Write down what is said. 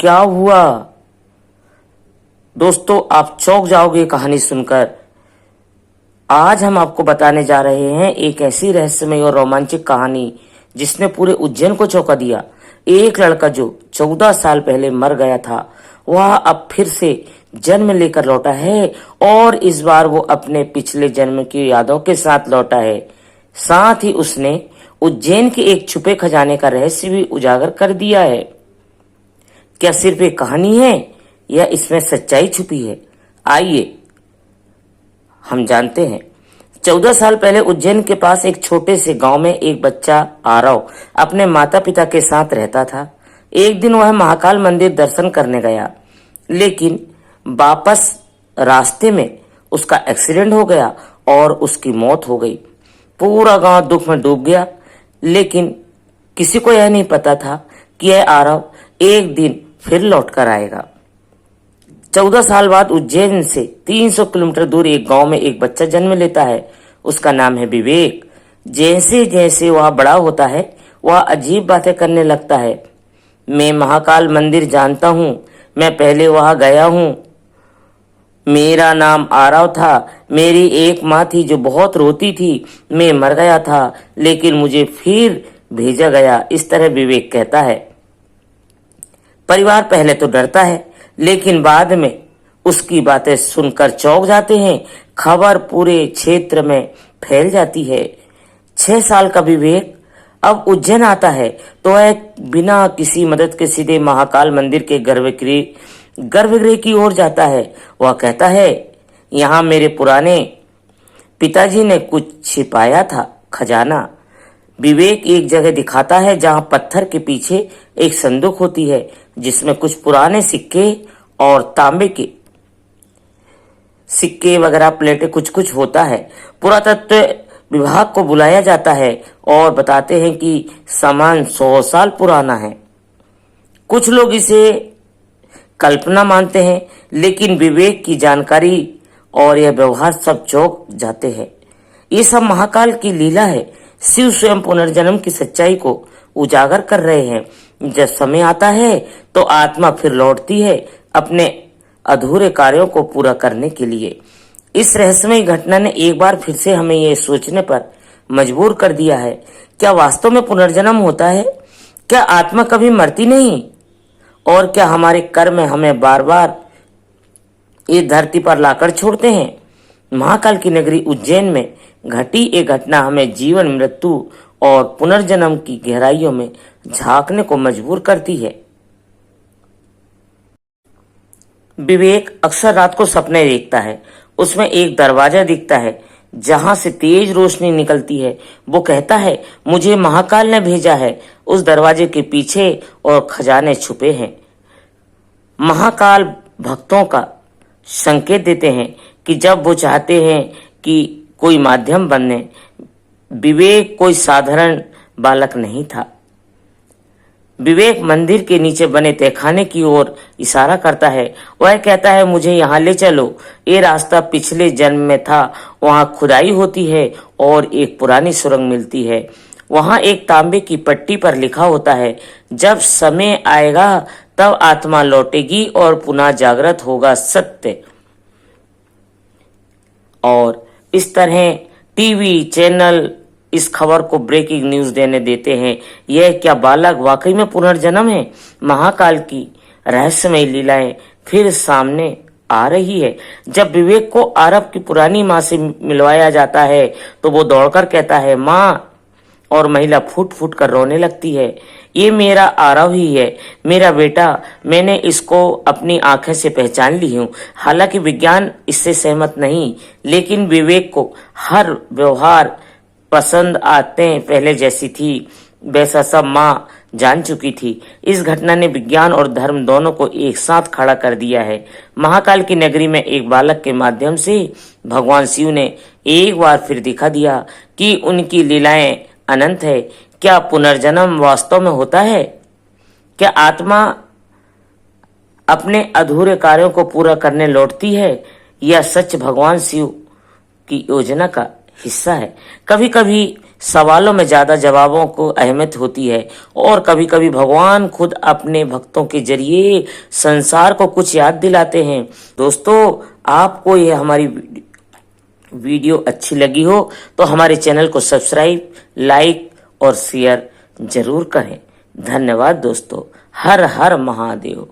क्या हुआ? दोस्तों, आप चौंक जाओगे कहानी सुनकर। आज हम आपको बताने जा रहे हैं एक ऐसी रहस्यमय और रोमांचक कहानी जिसने पूरे उज्जैन को चौंका दिया। एक लड़का जो 14 साल पहले मर गया था, वह अब फिर से जन्म लेकर लौटा है और इस बार वो अपने पिछले जन्म की यादों के साथ लौटा है। साथ ही उसने उज्जैन के एक छुपे खजाने का रहस्य भी उजागर कर दिया है। क्या सिर्फ एक कहानी है या इसमें सच्चाई छुपी है? आइए हम जानते हैं। 14 साल पहले उज्जैन के पास एक छोटे से गांव में एक बच्चा आरव अपने माता पिता के साथ रहता था। एक दिन वह महाकाल मंदिर दर्शन करने गया, लेकिन वापस रास्ते में उसका एक्सीडेंट हो गया और उसकी मौत हो गई। पूरा गांव दुख में डूब गया, लेकिन किसी को यह नहीं पता था कि यह आरव एक दिन फिर लौट कर आएगा। 14 साल बाद उज्जैन से 300 किलोमीटर दूर एक गांव में एक बच्चा जन्म लेता है। उसका नाम है विवेक। जैसे जैसे वह बड़ा होता है, वह अजीब बातें करने लगता है। मैं महाकाल मंदिर जानता हूँ, मैं पहले वहां गया हूँ। मेरा नाम आरव था। मेरी एक माँ थी जो बहुत रोती थी। मैं मर गया था, लेकिन मुझे फिर भेजा गया। इस तरह विवेक कहता है। परिवार पहले तो डरता है, लेकिन बाद में उसकी बातें सुनकर चौंक जाते हैं। खबर पूरे क्षेत्र में फैल जाती है। 6 साल का विवेक अब उज्जैन आता है तो वह बिना किसी मदद के सीधे महाकाल मंदिर के गर्भगृह की ओर जाता है। वह कहता है, यहाँ मेरे पुराने पिताजी ने कुछ छिपाया था, खजाना। विवेक एक जगह दिखाता है जहां पत्थर के पीछे एक संदूक होती है, जिसमें कुछ पुराने सिक्के और तांबे के सिक्के वगैरह प्लेटें कुछ होता है। पुरातत्व विभाग को बुलाया जाता है और बताते हैं कि सामान 100 साल पुराना है। कुछ लोग इसे कल्पना मानते हैं, लेकिन विवेक की जानकारी और यह व्यवहार सब चौंक जाते हैं। ये सब महाकाल की लीला है। शिव स्वयं पुनर्जन्म की सच्चाई को उजागर कर रहे हैं। जब समय आता है तो आत्मा फिर लौटती है अपने अधूरे कार्यों को पूरा करने के लिए। इस रहस्यमय घटना ने एक बार फिर से हमें यह सोचने पर मजबूर कर दिया है, क्या वास्तव में पुनर्जन्म होता है? क्या आत्मा कभी मरती नहीं? और क्या हमारे कर्म हमें बार बार इस धरती पर लाकर छोड़ते हैं? महाकाल की नगरी उज्जैन में घटी एक घटना हमें जीवन, मृत्यु और पुनर्जन्म की गहराइयों में झांकने को मजबूर करती है। विवेक अक्सर रात को सपने देखता है। उसमें एक दरवाजा दिखता है जहां से तेज रोशनी निकलती है। वो कहता है, मुझे महाकाल ने भेजा है। उस दरवाजे के पीछे और खजाने छुपे हैं। महाकाल भक्तों का संकेत देते हैं कि जब वो चाहते हैं कि कोई माध्यम बने। विवेक कोई साधारण बालक नहीं था। विवेक मंदिर के नीचे बने तहखाने की ओर इशारा करता है। वह कहता है, मुझे यहाँ ले चलो। ये रास्ता पिछले जन्म में था। वहाँ खुदाई होती है और एक पुरानी सुरंग मिलती है। वहाँ एक तांबे की पट्टी पर लिखा होता है, जब समय आएगा तब आत्मा लौटेगी और पुनः जागृत होगा सत्य। और इस तरह टीवी चैनल इस खबर को ब्रेकिंग न्यूज देते हैं। यह क्या बालक वाकई में पुनर्जन्म है? महाकाल की रहस्यमय लीलाएं फिर सामने आ रही है। जब विवेक को आरव की पुरानी माँ से मिलवाया जाता है तो वो दौड़कर कहता है, माँ, और महिला फूट फूट कर रोने लगती है। ये मेरा आरव ही है, मेरा बेटा। मैंने इसको अपनी आंखें से पहचान ली हूँ। हालांकि विज्ञान इससे सहमत नहीं, लेकिन विवेक को हर व्यवहार पसंद आते पहले जैसी थी, वैसा सब माँ जान चुकी थी। इस घटना ने विज्ञान और धर्म दोनों को एक साथ खड़ा कर दिया है। महाकाल की नगरी में एक बालक के माध्यम से भगवान शिव ने एक बार फिर दिखा दिया कि उनकी लीलाएं अनंत है। क्या पुनर्जन्म वास्तव में होता है? क्या आत्मा अपने अधूरे कार्यों को पूरा करने लौटती है, या सच भगवान शिव की योजना का हिस्सा है? कभी कभी सवालों में ज्यादा जवाबों को अहमियत होती है और कभी कभी भगवान खुद अपने भक्तों के जरिए संसार को कुछ याद दिलाते हैं। दोस्तों, आपको यह हमारी वीडियो अच्छी लगी हो तो हमारे चैनल को सब्सक्राइब, लाइक और शेयर जरूर करें। धन्यवाद दोस्तों। हर हर महादेव।